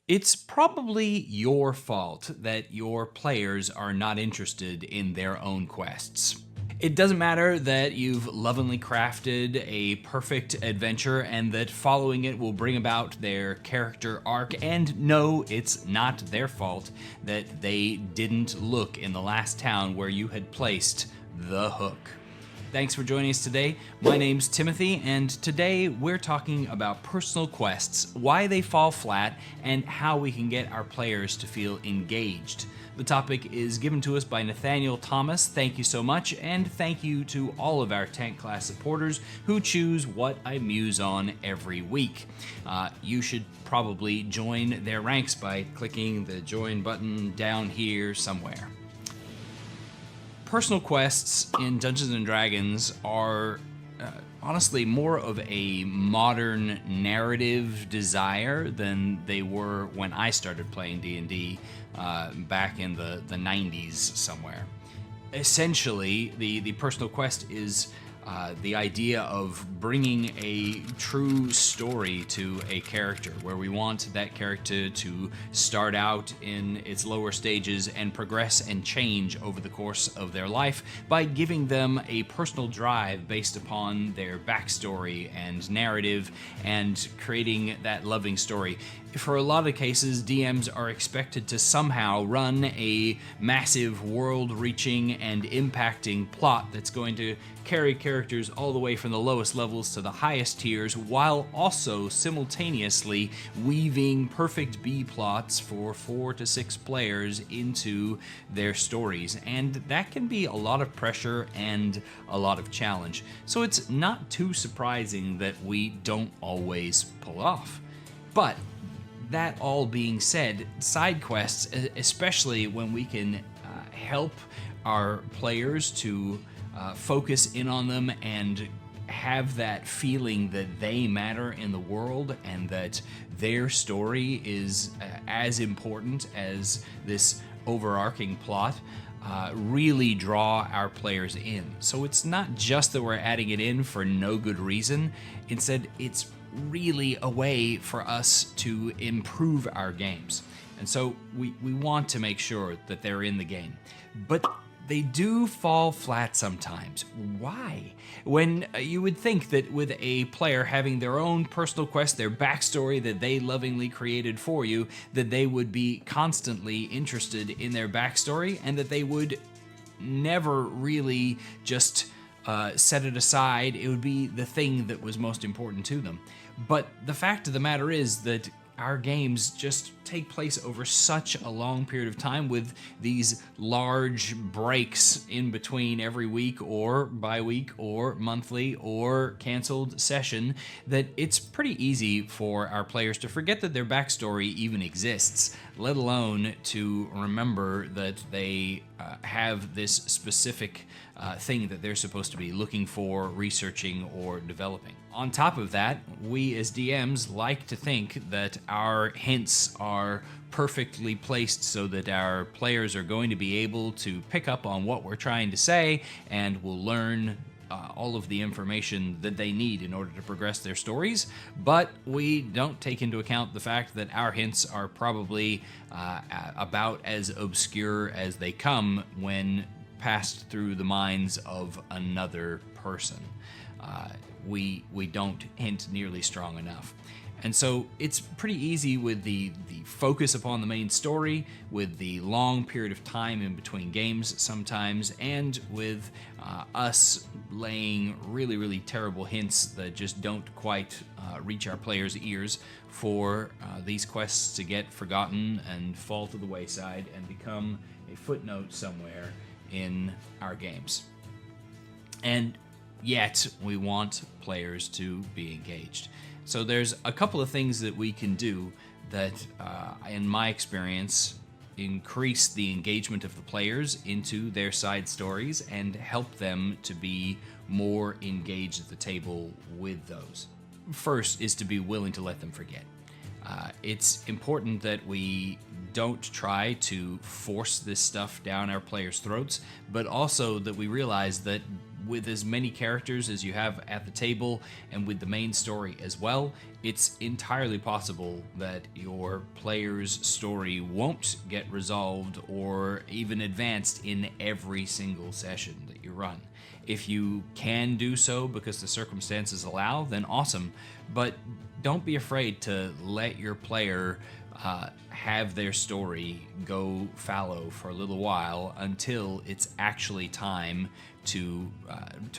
It's probably your fault that your players are not interested in their own quests. It doesn't matter that you've lovingly crafted a perfect adventure and that following it will bring about their character arc, and no, it's not their fault that they didn't look in the last town where you had placed the hook. Thanks for joining us today. My name's Timothy, and today we're talking about personal quests, why they fall flat, and how we can get our players to feel engaged. The topic is given to us by Nathaniel Thomas. Thank you so much, and thank you to all of our Tank Class supporters who choose what I muse on every week. You should probably join their ranks by clicking the join button down here somewhere. Personal quests in Dungeons & Dragons are honestly more of a modern narrative desire than they were when I started playing D&D back in the 90s somewhere. Essentially, the personal quest is the idea of bringing a true story to a character, where we want that character to start out in its lower stages and progress and change over the course of their life by giving them a personal drive based upon their backstory and narrative and creating that loving story. For a lot of cases, DMs are expected to somehow run a massive world-reaching and impacting plot that's going to carry characters all the way from the lowest levels to the highest tiers, while also simultaneously weaving perfect B-plots for 4 to 6 players into their stories. And that can be a lot of pressure and a lot of challenge. So it's not too surprising that we don't always pull it off. But that all being said, side quests, especially when we can help our players to focus in on them and have that feeling that they matter in the world and that their story is as important as this overarching plot, really draw our players in. So it's not just that we're adding it in for no good reason. Instead, it's really a way for us to improve our games. And so we want to make sure that they're in the game. But they do fall flat sometimes. Why? When you would think that with a player having their own personal quest, their backstory that they lovingly created for you, that they would be constantly interested in their backstory and that they would never really just set it aside. It would be the thing that was most important to them. But the fact of the matter is that our games just take place over such a long period of time with these large breaks in between every week or bi-week or monthly or canceled session that it's pretty easy for our players to forget that their backstory even exists, let alone to remember that they have this specific thing that they're supposed to be looking for, researching, or developing. On top of that, we as DMs like to think that our hints are perfectly placed so that our players are going to be able to pick up on what we're trying to say and will learn all of the information that they need in order to progress their stories, but we don't take into account the fact that our hints are probably about as obscure as they come when passed through the minds of another person. We don't hint nearly strong enough. And so it's pretty easy with the focus upon the main story, with the long period of time in between games sometimes, and with us laying really, really terrible hints that just don't quite reach our players' ears for these quests to get forgotten and fall to the wayside and become a footnote somewhere in our games. And yet we want players to be engaged. So there's a couple of things that we can do that, in my experience, increase the engagement of the players into their side stories and help them to be more engaged at the table with those. First is to be willing to let them forget. It's important that we don't try to force this stuff down our players' throats, but also that we realize that with as many characters as you have at the table and with the main story as well, it's entirely possible that your player's story won't get resolved or even advanced in every single session that you run. If you can do so because the circumstances allow, then awesome. But don't be afraid to let your player have their story go fallow for a little while until it's actually time to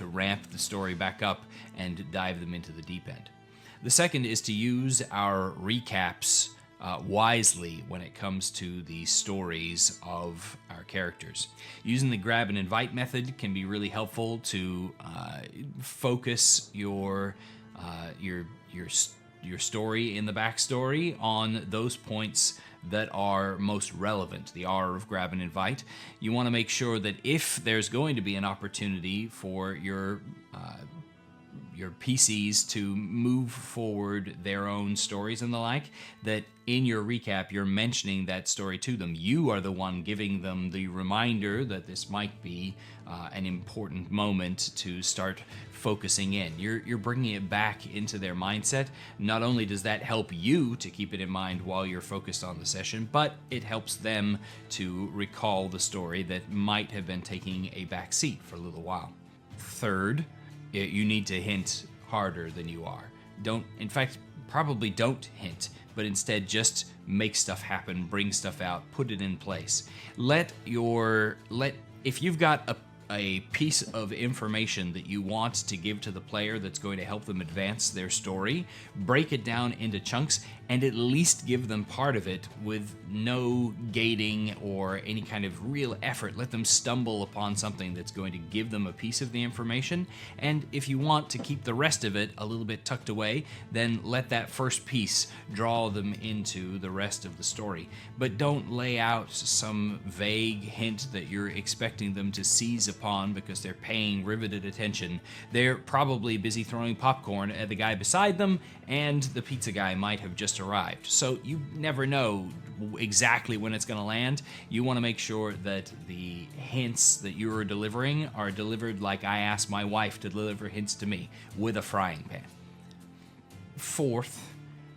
ramp the story back up and dive them into the deep end. The second is to use our recaps wisely when it comes to the stories of our characters. Using the grab and invite method can be really helpful to focus your story in the backstory on those points that are most relevant, the R of grab and invite. You want to make sure that if there's going to be an opportunity for your PCs to move forward their own stories and the like, that in your recap you're mentioning that story to them. You are the one giving them the reminder that this might be an important moment to start focusing in. You're bringing it back into their mindset. Not only does that help you to keep it in mind while you're focused on the session, but it helps them to recall the story that might have been taking a back seat for a little while. Third, you need to hint harder than you are. Probably don't hint, but instead just make stuff happen, bring stuff out, put it in place. If you've got a piece of information that you want to give to the player that's going to help them advance their story, break it down into chunks and at least give them part of it with no gating or any kind of real effort. Let them stumble upon something that's going to give them a piece of the information. And if you want to keep the rest of it a little bit tucked away, then let that first piece draw them into the rest of the story. But don't lay out some vague hint that you're expecting them to seize upon because they're paying riveted attention. They're probably busy throwing popcorn at the guy beside them, and the pizza guy might have just arrived. So you never know exactly when it's going to land. You want to make sure that the hints that you're delivering are delivered like I asked my wife to deliver hints to me, with a frying pan. Fourth,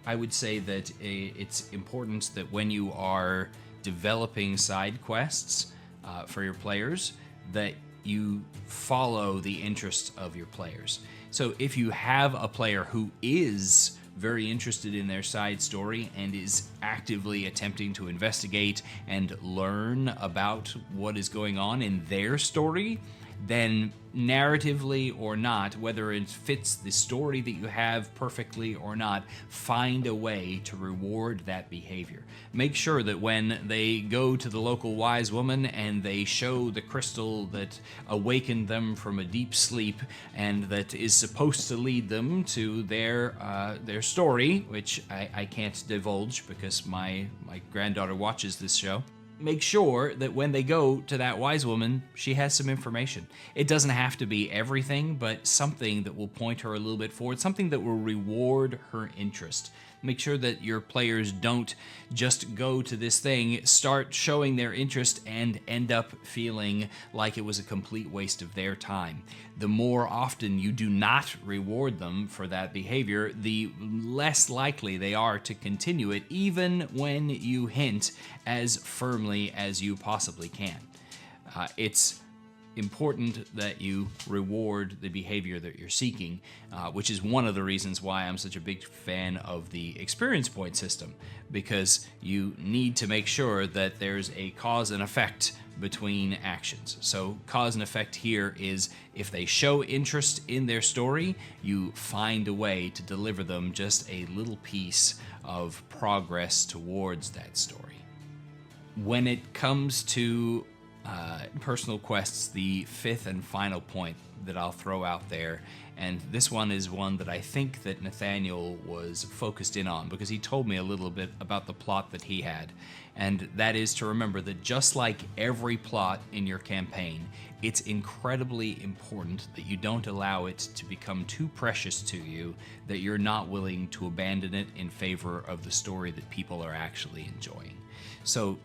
I would say that it's important that when you are developing side quests for your players, that you follow the interests of your players. So if you have a player who is very interested in their side story and is actively attempting to investigate and learn about what is going on in their story, then narratively or not, whether it fits the story that you have perfectly or not, find a way to reward that behavior. Make sure that when they go to the local wise woman and they show the crystal that awakened them from a deep sleep and that is supposed to lead them to their story, which I can't divulge because my granddaughter watches this show, make sure that when they go to that wise woman, she has some information. It doesn't have to be everything, but something that will point her a little bit forward, something that will reward her interest. Make sure that your players don't just go to this thing, start showing their interest, and end up feeling like it was a complete waste of their time. The more often you do not reward them for that behavior, the less likely they are to continue it, even when you hint as firmly as you possibly can. It's important that you reward the behavior that you're seeking, which is one of the reasons why I'm such a big fan of the experience point system, because you need to make sure that there's a cause and effect between actions. So cause and effect here is if they show interest in their story, you find a way to deliver them just a little piece of progress towards that story. When it comes to personal quests, the fifth and final point that I'll throw out there, and this one is one that I think that Nathaniel was focused in on because he told me a little bit about the plot that he had, and that is to remember that just like every plot in your campaign, it's incredibly important that you don't allow it to become too precious to you that you're not willing to abandon it in favor of the story that people are actually enjoying. So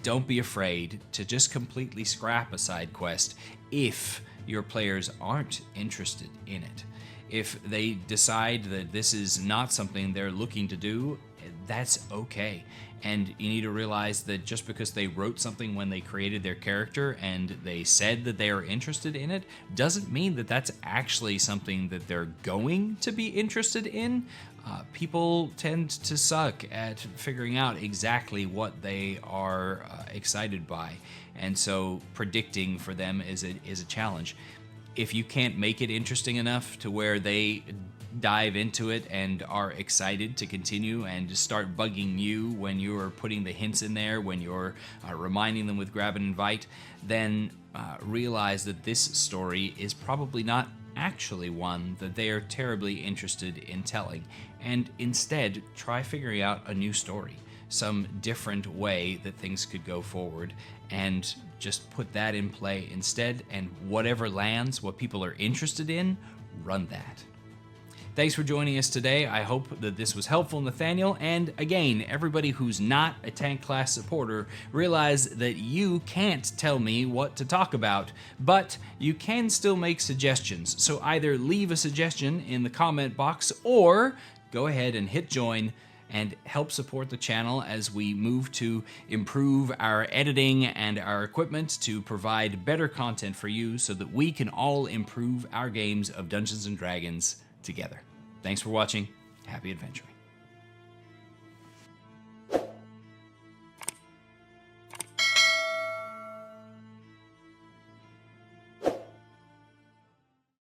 don't be afraid to just completely scrap a side quest if your players aren't interested in it. If they decide that this is not something they're looking to do, that's okay. And you need to realize that just because they wrote something when they created their character and they said that they are interested in it, doesn't mean that that's actually something that they're going to be interested in. People tend to suck at figuring out exactly what they are excited by. And so predicting for them is a challenge. If you can't make it interesting enough to where they dive into it and are excited to continue and start bugging you when you're putting the hints in there, when you're reminding them with grab and invite, then realize that this story is probably not actually one that they are terribly interested in telling. And instead, try figuring out a new story, some different way that things could go forward, and just put that in play instead, and whatever lands, what people are interested in, run that. Thanks for joining us today. I hope that this was helpful, Nathaniel. And again, everybody who's not a tank class supporter, realize that you can't tell me what to talk about, but you can still make suggestions. So either leave a suggestion in the comment box or go ahead and hit join and help support the channel as we move to improve our editing and our equipment to provide better content for you so that we can all improve our games of Dungeons & Dragons together. Thanks for watching. Happy adventuring.